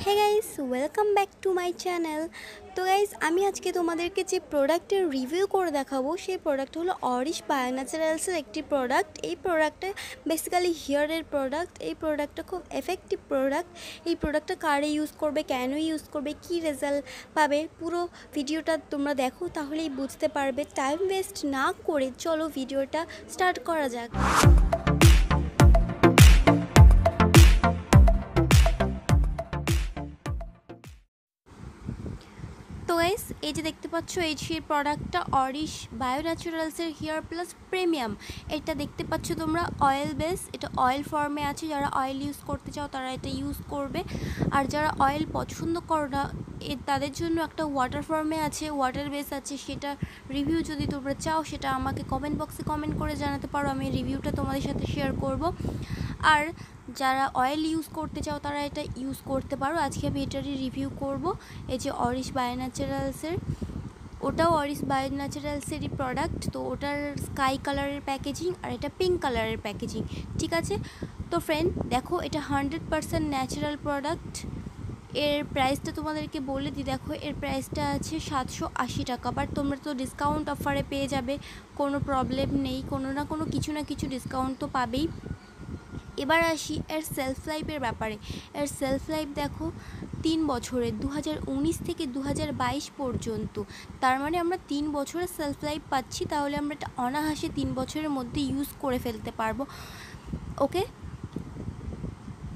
Hey guys, welcome back to my channel. তো guys, আমি আজকে তোমাদেরকে যে প্রোডাক্টের রিভিউ করে দেখাবো সেই প্রোডাক্ট হলো অরিশ বায়ো ন্যাচারালসের একটি প্রোডাক্ট। এই প্রোডাক্টটা বেসিক্যালি হেয়ারের প্রোডাক্ট। এই প্রোডাক্টটা খুব এফেক্টিভ প্রোডাক্ট। এই প্রোডাক্টটা কারে ইউজ করবে, কেন ইউজ করবে, কী রেজাল্ট পাবে, পুরো ভিডিওটা তোমরা দেখো, তাহলেই বুঝতে পারবে। টাইম ওয়েস্ট না করে চলো ভিডিওটা স্টার্ট করা যাক। তো গাইস, এই যে দেখতে পাচ্ছ এই সেই প্রোডাক্টটা অরিশ বায়ো ন্যাচারালসের হেয়ার প্লাস প্রিমিয়াম। এটা দেখতে পাচ্ছ তোমরা অয়েল বেস, এটা অয়েল ফর্মে আছে। যারা অয়েল ইউজ করতে চাও তারা এটা ইউজ করবে, আর যারা অয়েল পছন্দ করো না তাদের জন্য একটা ওয়াটার ফর্মে আছে, ওয়াটার বেস আছে। সেটা রিভিউ যদি তোমরা চাও সেটা আমাকে কমেন্ট বক্সে কমেন্ট করে জানাতে পারো, আমি রিভিউটা তোমাদের সাথে শেয়ার করব। আর যারা অয়েল ইউজ করতে চাও তারা এটা ইউজ করতে পারো। আজকে আমি এটারই রিভিউ করব। এই যে অরিশ বায়ো ন্যাচারালসের, ওটাও অরিশ বায়ো ন্যাচারালসেরই প্রোডাক্ট। তো ওটার স্কাই কালারের প্যাকেজিং আর এটা পিঙ্ক কালারের প্যাকেজিং, ঠিক আছে। তো ফ্রেন্ড দেখো, এটা 100% ন্যাচারাল প্রোডাক্ট। এর প্রাইসটা তোমাদেরকে বলে দিই। দেখো, এর প্রাইসটা আছে 780 টাকা, বাট তোমরা তো ডিসকাউন্ট অফারে পেয়ে যাবে, কোনো প্রবলেম নেই। কোনো না কোনো কিছু না কিছু ডিসকাউন্ট তো পাবেই। এবার আসি এর সেলফ লাইফের ব্যাপারে। এর সেলফ লাইফ দেখো 3 বছরের, 2019 থেকে 2022 পর্যন্ত। তার মানে আমরা 3 বছরের সেলফ লাইফ পাচ্ছি। তাহলে আমরা এটা অনায়াসে 3 বছরের মধ্যে ইউজ করে ফেলতে পারবো। ওকে,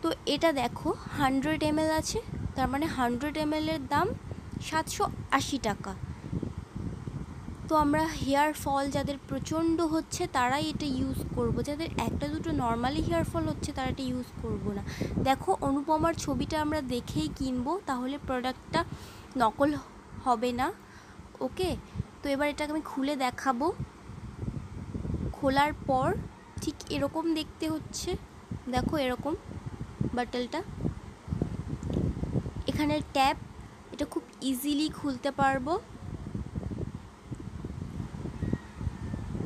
তো এটা দেখো 100 ml আছে, তার মানে 100 ml এর দাম 780 টাকা। তো আমরা হেয়ার ফল যাদের প্রচণ্ড হচ্ছে তারাই এটা ইউজ করব, যাদের একটা দুটো নর্মালি হেয়ার ফল হচ্ছে তারা এটা ইউজ করব না। দেখো, অনুপমার ছবিটা আমরা দেখেই কিনবো, তাহলে প্রোডাক্টটা নকল হবে না। ওকে, তো এবার এটাকে আমি খুলে দেখাবো। খোলার পর ঠিক এরকম দেখতে হচ্ছে। দেখো এরকম বাটলটা, এখানে ট্যাপ, এটা খুব ইজিলি খুলতে পারবো।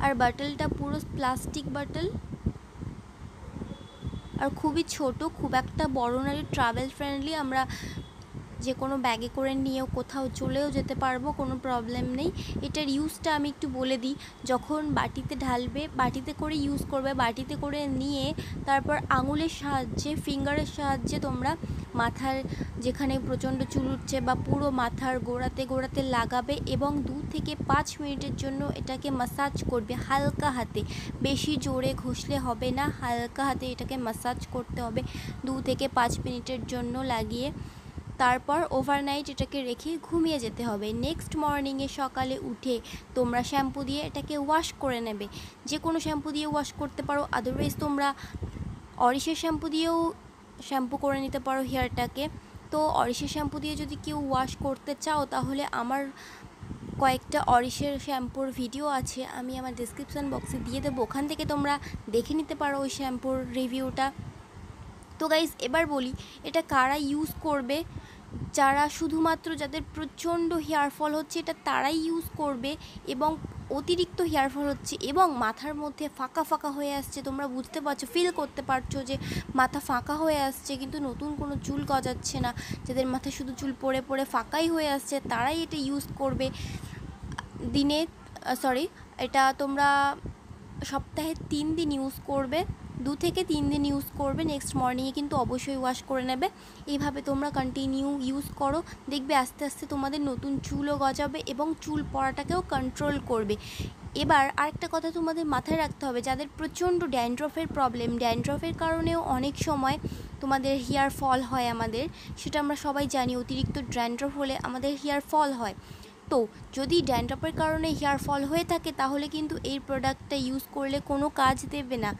আর বাটলটা পুরো প্লাস্টিক বাটল, আর খুবই ছোট, খুব একটা বড় না, ট্রাভেল ফ্রেন্ডলি। আমরা যে কোনো ব্যাগে করে নিয়েও কোথাও চলেও যেতে পারবো, কোনো প্রবলেম নেই। এটার ইউজটা আমি একটু বলে দিই। যখন বাটিতে ঢালবে, বাটিতে করে ইউজ করবে, বাটিতে করে নিয়ে তারপর আঙুলের সাহায্যে, ফিঙ্গারের সাহায্যে তোমরা মাথার যেখানে প্রচণ্ড চুল উঠছে বা পুরো মাথার গোড়াতে গোড়াতে লাগাবে এবং 2 থেকে 5 মিনিটের জন্য এটাকে ম্যাসাজ করবে হালকা হাতে। বেশি জোরে ঘষলে হবে না, হালকা হাতে এটাকে ম্যাসাজ করতে হবে 2 থেকে 5 মিনিটের জন্য লাগিয়ে। তারপর ওভারনাইট এটাকে রেখে ঘুমিয়ে যেতে হবে। নেক্সট মর্নিংয়ে সকালে উঠে তোমরা শ্যাম্পু দিয়ে এটাকে ওয়াশ করে নেবে। যে কোনো শ্যাম্পু দিয়ে ওয়াশ করতে পারো, আদারওয়াইজ তোমরা অরিশের শ্যাম্পু দিয়েও শ্যাম্পু করে নিতে পারো হেয়ারটাকে। তো অরিশের শ্যাম্পু দিয়ে যদি কেউ ওয়াশ করতে চাও তাহলে আমার কয়েকটা অরিশের শ্যাম্পুর ভিডিও আছে, আমি আমার ডিসক্রিপশান বক্সে দিয়ে দেবো, ওখান থেকে তোমরা দেখে নিতে পারো ওই শ্যাম্পুর রিভিউটা। তো গাইজ, এবার বলি এটা কারা ইউজ করবে। যারা শুধুমাত্র, যাদের প্রচণ্ড হেয়ার ফল হচ্ছে এটা তারাই ইউজ করবে, এবং অতিরিক্ত হেয়ার ফল হচ্ছে এবং মাথার মধ্যে ফাঁকা ফাঁকা হয়ে আসছে, তোমরা বুঝতে পারছো, ফিল করতে পারছো যে মাথা ফাঁকা হয়ে আসছে কিন্তু নতুন কোনো চুল গজাচ্ছে না, যাদের মাথায় শুধু চুল পড়ে পড়ে ফাঁকাই হয়ে আসছে তারাই এটা ইউজ করবে। দিনে এটা তোমরা সপ্তাহে 3 দিন ইউজ করবে, 2 থেকে 3 দিন ইউজ করবে। নেক্সট মর্নিংয়ে কিন্তু অবশ্যই ওয়াশ করে নেবে। এইভাবে তোমরা কন্টিনিউ ইউজ করো, দেখবে আস্তে আস্তে তোমাদের নতুন চুলও গজাবে এবং চুল পড়াটাকেও কন্ট্রোল করবে। এবার আরেকটা কথা তোমাদের মাথায় রাখতে হবে, যাদের প্রচণ্ড ড্যান্ড্রফের প্রবলেম, ড্যান্ড্রফের কারণেও অনেক সময় তোমাদের হেয়ার ফল হয় আমাদের, সেটা আমরা সবাই জানি। অতিরিক্ত ড্যান্ড্রফ হলে আমাদের হেয়ার ফল হয়। তো যদি ড্যান্ড্রফের কারণে হেয়ার ফল হয়ে থাকে তাহলে কিন্তু এই প্রোডাক্টটা ইউজ করলে কোনো কাজ দেবে না।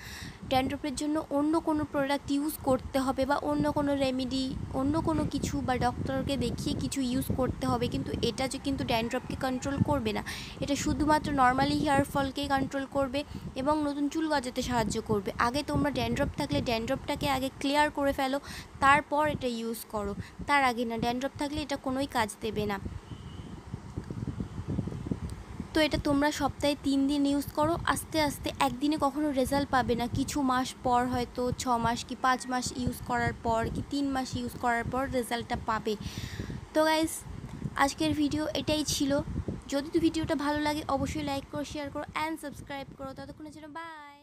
ড্যান্ড্রফের জন্য অন্য কোনো প্রোডাক্ট ইউজ করতে হবে, বা অন্য কোনো রেমেডি, অন্য কোনো কিছু, বা ডক্টরকে দেখিয়ে কিছু ইউজ করতে হবে। কিন্তু এটা যে কিন্তু ড্যান্ড্রফকে কন্ট্রোল করবে না, এটা শুধুমাত্র নর্মালি হেয়ার ফলকেই কন্ট্রোল করবে এবং নতুন চুল গজাতে সাহায্য করবে। আগে তোমরা ড্যান্ড্রফ থাকলে ড্যান্ড্রফটাকে আগে ক্লিয়ার করে ফেলো, তারপর এটা ইউজ করো, তার আগে না। ড্যান্ড্রফ থাকলে এটা কোনোই কাজ দেবে না। তো তো এটা তোমরা সপ্তাহে 3 দিন ইউজ করো, আস্তে আস্তে একদিনে কখনো রেজাল্ট পাবে না, কিছু মাস পর, হয়তো 6 মাস কি 5 মাস ইউজ করার পর কি 3 মাস ইউজ করার পর রেজাল্টটা পাবে। তো গাইস, আজকের ভিডিও এটাই ছিল। যদি ভিডিওটা ভালো লাগে অবশ্যই লাইক করো, শেয়ার করো অ্যান্ড সাবস্ক্রাইব করো। ততক্ষণের জন্য বাই।